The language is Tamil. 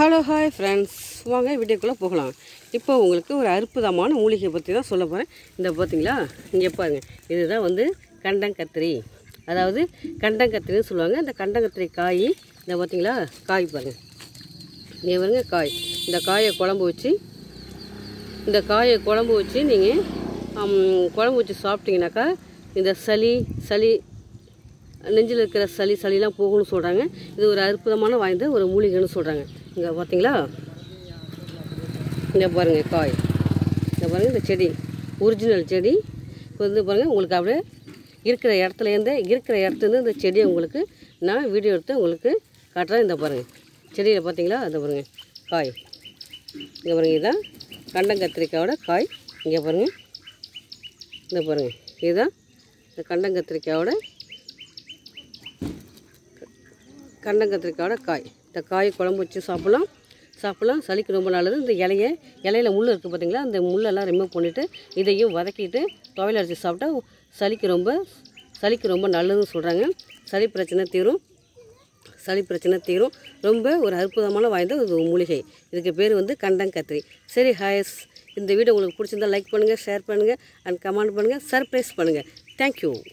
ஹலோ ஹாய் ஃப்ரெண்ட்ஸ், வாங்க வீடியோக்குள்ளே போகலாம். இப்போ உங்களுக்கு ஒரு அற்புதமான மூலிகை பற்றி தான் சொல்ல போகிறேன். இந்த பார்த்தீங்களா, இங்கே பாருங்கள், இதுதான் வந்து கண்டங்கத்திரி. அதாவது கண்டங்கத்திரின்னு சொல்லுவாங்க. இந்த கண்டங்கத்திரி காய் இந்த பார்த்தீங்களா, காய் பாருங்கள், இங்கே பாருங்க காய். இந்த காயை குழம்பு வச்சு நீங்கள் குழம்பு வச்சு சாப்பிட்டீங்கன்னாக்கா இந்த சளி நெஞ்சில் இருக்கிற சளிலாம் போகணும்னு சொல்கிறாங்க. இது ஒரு அற்புதமான வாய்ந்த ஒரு மூலிகைன்னு சொல்கிறாங்க. இங்கே பார்த்தீங்களா, இங்கே பாருங்கள் காய், இங்கே பாருங்கள் இந்த செடி ஒரிஜினல் செடி வந்து பாருங்கள். உங்களுக்கு அப்படியே இருக்கிற இடத்துலேருந்து இந்த செடியை உங்களுக்கு நான் வீடியோ எடுத்து உங்களுக்கு காட்டுறேன். இந்த பாருங்கள் செடியில் பார்த்தீங்களா, இந்த பாருங்கள் காய், இங்கே பாருங்கள் இதுதான் கண்டங்கத்திரிக்காயோட காய். இங்கே பாருங்கள், இந்த பாருங்கள் இதுதான் இந்த கண்டங்கத்திரிக்காயோட காய். இந்த காய் குழம்பு வச்சு சாப்பிட்லாம். சளிக்கு ரொம்ப நல்லது. இந்த இலையில முள் இருக்குது பார்த்தீங்களா, அந்த முள்ளெல்லாம் ரிமூவ் பண்ணிவிட்டு இதையும் வதக்கிட்டு துவையல் அரைச்சி சாப்பிட்டா சளிக்கு ரொம்ப நல்லதுன்னு சொல்கிறாங்க. சளி பிரச்சனை தீரும். ரொம்ப ஒரு அற்புதமான வாய்ந்த ஒரு மூலிகை. இதுக்கு பேர் வந்து கண்டங்கத்திரி. சரி ஹாய்ஸ், இந்த வீடியோ உங்களுக்கு பிடிச்சிருந்தால் லைக் பண்ணுங்கள், ஷேர் பண்ணுங்கள் அண்ட் கமெண்ட் பண்ணுங்கள், சர்ப்ரைஸ் பண்ணுங்கள். தேங்க்யூ.